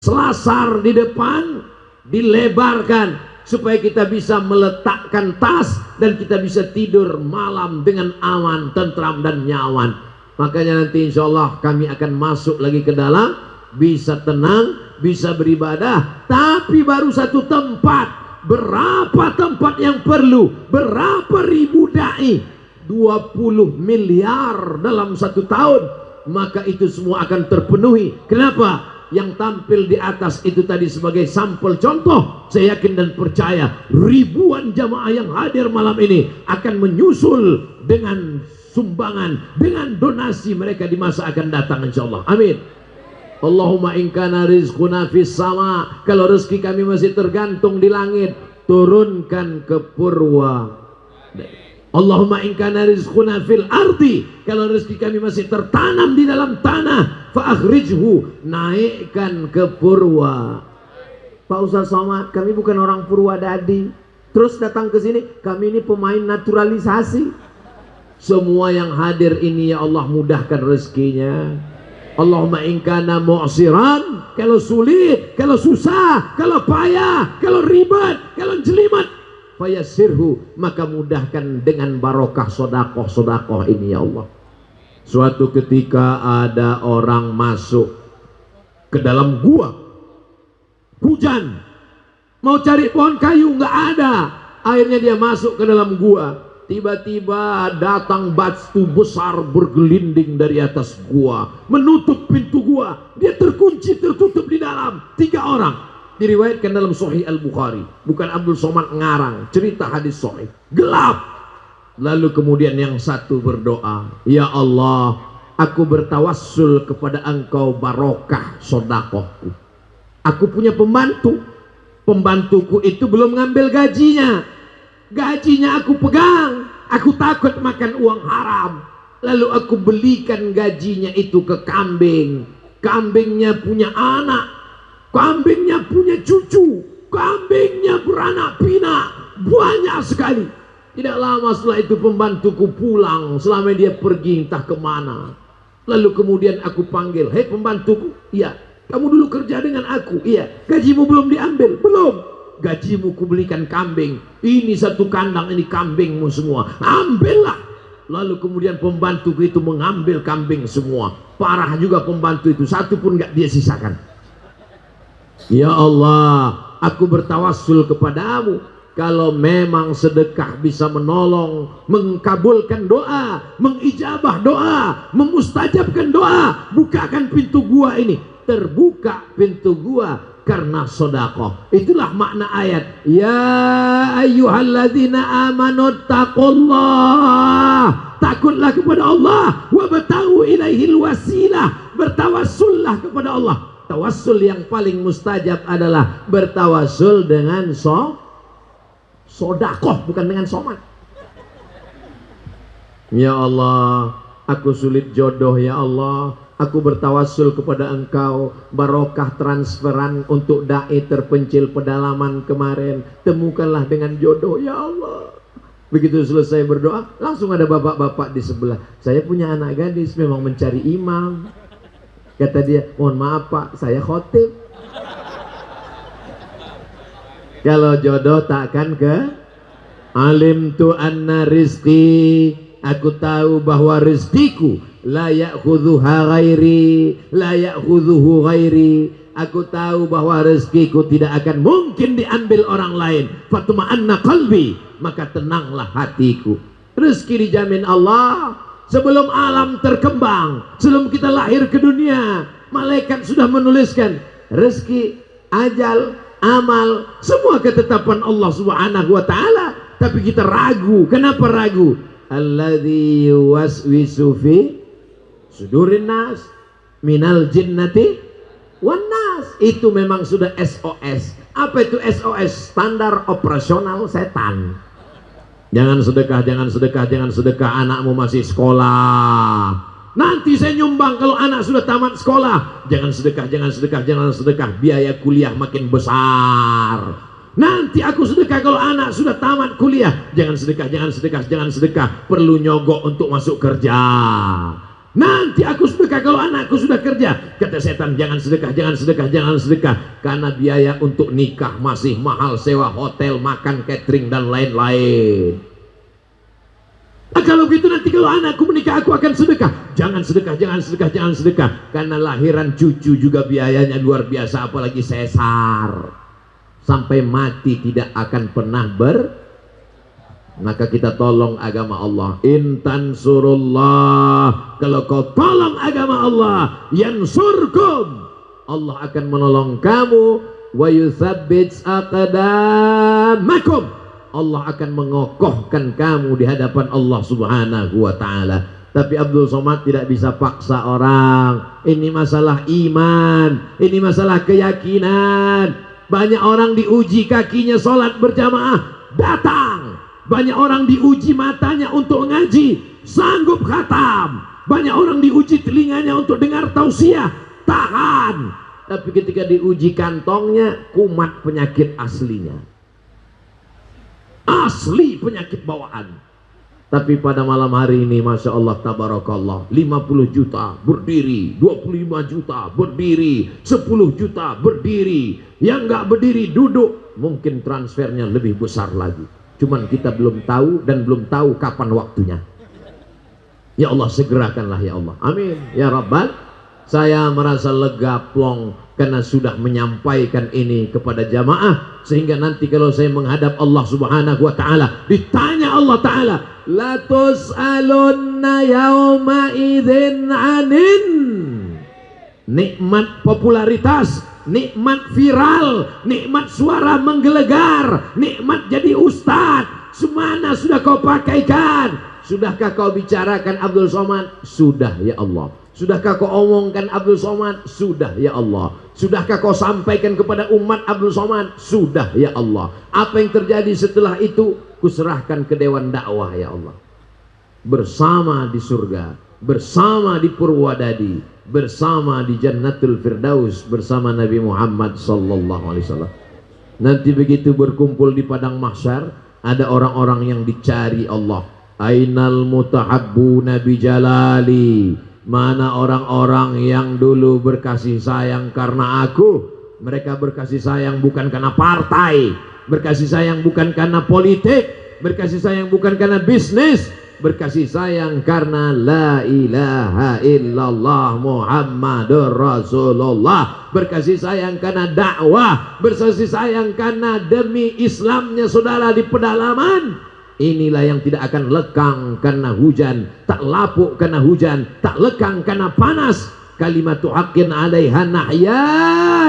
selasar di depan dilebarkan supaya kita bisa meletakkan tas dan kita bisa tidur malam dengan aman, tentram dan nyaman. Makanya nanti insya Allah kami akan masuk lagi ke dalam, bisa tenang, bisa beribadah. Tapi baru satu tempat. Berapa tempat yang perlu? Berapa ribu dai? 20 miliar dalam satu tahun. Maka itu semua akan terpenuhi. Kenapa? Yang tampil di atas itu tadi sebagai sampel contoh. Saya yakin dan percaya ribuan jamaah yang hadir malam ini akan menyusul dengan sumbangan, dengan donasi mereka di masa akan datang insyaallah. Amin. Allahumma in kana rizquna fis sama, kalau rezeki kami masih tergantung di langit, turunkan ke Purwa. Allahumma in kana rizquna fil ardi, kalau rezeki kami masih tertanam di dalam tanah, fa akhrijhu, naikkan ke Purwa. Pak Ustaz Somad, kami bukan orang Purwadadi, terus datang ke sini, kami ini pemain naturalisasi. Semua yang hadir ini ya Allah mudahkan rezekinya. Allahumma in kana mu'siran, kalau sulit, kalau susah, kalau payah, kalau ribet, kalau jelimet, fayassirhu, maka mudahkan dengan barokah sodakoh ini ya Allah. Suatu ketika ada orang masuk ke dalam gua, hujan, mau cari pohon kayu nggak ada, akhirnya dia masuk ke dalam gua. Tiba-tiba datang batu besar bergelinding dari atas gua, menutup pintu gua. Dia terkunci, tertutup di dalam. 3 orang. Diriwayatkan dalam Sahih Al-Bukhari, bukan Abdul Somad ngarang, cerita hadis sahih. Gelap. Lalu kemudian yang satu berdoa, ya Allah, aku bertawassul kepada Engkau barokah sodakohku. Aku punya pembantu, pembantuku itu belum ngambil gajinya, gajinya aku pegang, aku takut makan uang haram. Lalu aku belikan gajinya itu ke kambing, kambingnya punya anak, kambingnya punya cucu, kambingnya beranak pinak, banyak sekali. Tidak lama setelah itu pembantuku pulang, selama dia pergi entah kemana. Lalu kemudian aku panggil, hei pembantuku, iya, kamu dulu kerja dengan aku, iya, gajimu belum diambil, belum. Gajimu kubelikan kambing, ini satu kandang, ini kambingmu semua, ambillah. Lalu kemudian pembantuku itu mengambil kambing semua. Parah juga pembantu itu, satu pun gak dia sisakan. Ya Allah, aku bertawassul kepadamu, kalau memang sedekah bisa menolong, mengkabulkan doa, mengijabah doa, memustajabkan doa, bukakan pintu gua ini. Terbuka pintu gua karena sodakoh. Itulah makna ayat, ya ayyuhalladzina amanu taqullah, takutlah kepada Allah, wabtaghu ilaihil wasilah, bertawassullah kepada Allah. Tawassul yang paling mustajab adalah bertawassul dengan sodakoh, bukan dengan somat. Ya Allah, aku sulit jodoh ya Allah, aku bertawassul kepada Engkau barokah transferan untuk dai terpencil pedalaman kemarin, temukanlah dengan jodoh ya Allah. Begitu selesai berdoa, langsung ada bapak-bapak di sebelah, saya punya anak gadis memang mencari imam. Kata dia, mohon maaf Pak, saya khotib. Kalau jodoh takkan ke alim tu anna rizki, aku tahu bahwa rizkiku la ya'khudhuha ghairi, la ya'khudhuhu ghairi. Aku tahu bahwa rezekiku tidak akan mungkin diambil orang lain. Fatma'anna qalbi, maka tenanglah hatiku. Rezeki dijamin Allah. Sebelum alam terkembang, sebelum kita lahir ke dunia, malaikat sudah menuliskan rezeki, ajal, amal, semua ketetapan Allah Subhanahu wa taala. Tapi kita ragu. Kenapa ragu? Alladzi yuwaswisu fi sudurin nas minal jinnati wan nas. Itu memang sudah SOS. Apa itu SOS? Standar operasional setan. Jangan sedekah, jangan sedekah, jangan sedekah, anakmu masih sekolah. Nanti saya nyumbang kalau anak sudah tamat sekolah. Jangan sedekah, jangan sedekah, jangan sedekah, biaya kuliah makin besar. Nanti aku sedekah kalau anak sudah tamat kuliah. Jangan sedekah, jangan sedekah, jangan sedekah, perlu nyogok untuk masuk kerja. Nanti aku sedekah kalau anakku sudah kerja. Kata setan, jangan sedekah, jangan sedekah, jangan sedekah. Karena biaya untuk nikah masih mahal, sewa hotel, makan, catering, dan lain-lain. Nah, kalau gitu nanti kalau anakku menikah aku akan sedekah. Jangan sedekah, jangan sedekah, jangan sedekah. Karena lahiran cucu juga biayanya luar biasa, apalagi sesar. Sampai mati tidak akan pernah Maka kita tolong agama Allah. Intan surullah, kalau kau tolong agama Allah, yansurkum, Allah akan menolong kamu. Wa yuthabbit aqdamakum, Allah akan mengokohkan kamu di hadapan Allah Subhanahu wa ta'ala. Tapi Abdul Somad tidak bisa paksa orang. Ini masalah iman, ini masalah keyakinan. Banyak orang diuji kakinya sholat berjamaah, datang. Banyak orang diuji matanya untuk ngaji, sanggup khatam. Banyak orang diuji telinganya untuk dengar tausiah, tahan. Tapi ketika diuji kantongnya, kumat penyakit aslinya. Asli penyakit bawaan. Tapi pada malam hari ini, Masya Allah, tabarakallah, 50 juta berdiri, 25 juta berdiri, 10 juta berdiri. Yang nggak berdiri duduk, mungkin transfernya lebih besar lagi. Cuman kita belum tahu dan belum tahu kapan waktunya. Ya Allah, segerakanlah ya Allah. Amin ya Rabbal. Saya merasa lega plong karena sudah menyampaikan ini kepada jamaah, sehingga nanti kalau saya menghadap Allah Subhanahu wa ta'ala, ditanya Allah ta'ala, la tus'alunna yawma idzin anin. Nikmat popularitas, nikmat viral, nikmat suara menggelegar, nikmat jadi ustadz, semana sudah kau pakaikan? Sudahkah kau bicarakan Abdul Somad? Sudah ya Allah. Sudahkah kau omongkan Abdul Somad? Sudah ya Allah. Sudahkah kau sampaikan kepada umat Abdul Somad? Sudah ya Allah. Apa yang terjadi setelah itu? Kuserahkan ke Dewan Dakwah ya Allah. Bersama di surga, bersama di Purwadadi, bersama di Jannatul Firdaus, bersama Nabi Muhammad sallallahu alaihi wasallam. Nanti begitu berkumpul di padang mahsyar, ada orang-orang yang dicari Allah. Ainal mutahabbuna bi jalali, mana orang-orang yang dulu berkasih sayang karena aku. Mereka berkasih sayang bukan karena partai, berkasih sayang bukan karena politik, berkasih sayang bukan karena bisnis, berkasih sayang karena la ilaha illallah Muhammadur Rasulullah, berkasih sayang karena dakwah, berkasih sayang karena demi Islamnya saudara di pedalaman. Inilah yang tidak akan lekang karena hujan, tak lapuk karena hujan, tak lekang karena panas. Kalimatu haqqin 'alaiha nahya,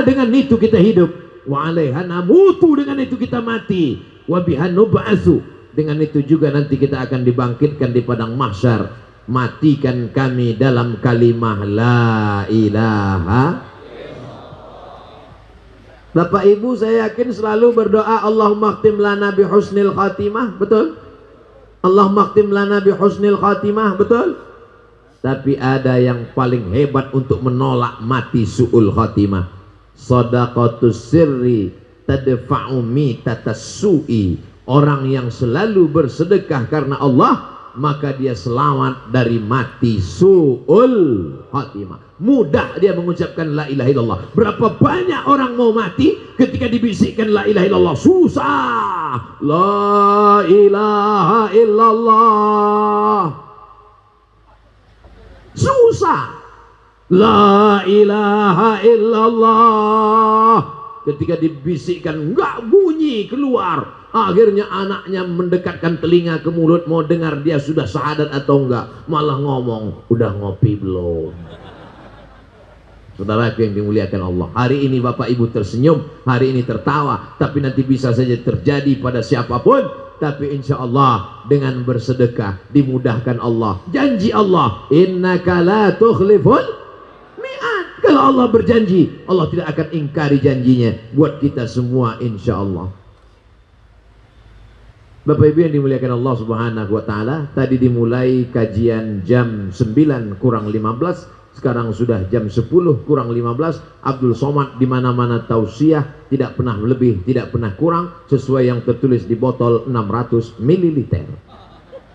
dengan itu kita hidup, wa 'alaiha namutu, dengan itu kita mati, wa biha nub'atsu, dengan itu juga nanti kita akan dibangkitkan di padang mahsyar. Matikan kami dalam kalimah la ilaha. Bapak Ibu, saya yakin selalu berdoa Allahumma khtim lana bi husnil khatimah, betul? Allahumma khtim lana bi husnil khatimah, betul? Tapi ada yang paling hebat untuk menolak mati su'ul khatimah. Shadaqatus sirri tadfa'u mitatas su'i. Orang yang selalu bersedekah karena Allah, maka dia selamat dari mati su'ul khatimah. Mudah dia mengucapkan la ilaha illallah. Berapa banyak orang mau mati ketika dibisikkan la ilaha illallah? Susah. La ilaha illallah. Susah. La ilaha illallah. Ketika dibisikkan enggak bunyi keluar. Akhirnya anaknya mendekatkan telinga ke mulut, mau dengar dia sudah syahadat atau enggak, malah ngomong, udah ngopi belum? Saudaraku yang dimuliakan Allah, hari ini Bapak Ibu tersenyum, hari ini tertawa, tapi nanti bisa saja terjadi pada siapapun. Tapi insya Allah dengan bersedekah dimudahkan Allah. Janji Allah, innaka la tukhliful mi'ad. Kalau Allah berjanji, Allah tidak akan ingkari janjinya buat kita semua insya Allah. Bapak Ibu yang dimuliakan Allah Subhanahu wa ta'ala, tadi dimulai kajian jam 9 kurang 15, sekarang sudah jam 10 kurang 15. Abdul Somad di mana-mana tausiah, tidak pernah lebih, tidak pernah kurang, sesuai yang tertulis di botol 600 ml.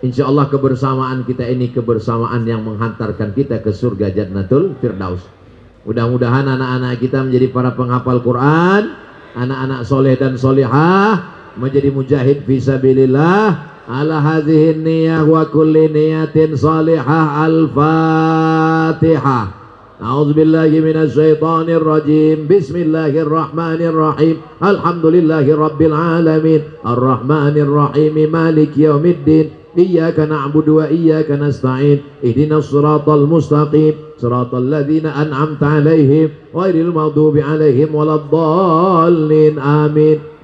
Insya Allah kebersamaan kita ini kebersamaan yang menghantarkan kita ke surga Jannatul Firdaus. Mudah-mudahan anak-anak kita menjadi para penghafal Quran, anak-anak soleh dan solehah, menjadi mujahid fisabilillah. Ala hadhihi niyah wa kulli niyatin salihah. Al-Fatihah. A'udzubillahi minasyaitonir rajim. Bismillahirrahmanirrahim. Alhamdulillahi rabbil alamin. Arrahmanir rahim. Maliki yaumiddin. Iyyaka na'budu wa iyyaka nasta'in. Ihdinas siratal mustaqim. Siratal ladzina an'amta 'alaihim ghairil maghdubi 'alaihim waladdallin. Amin.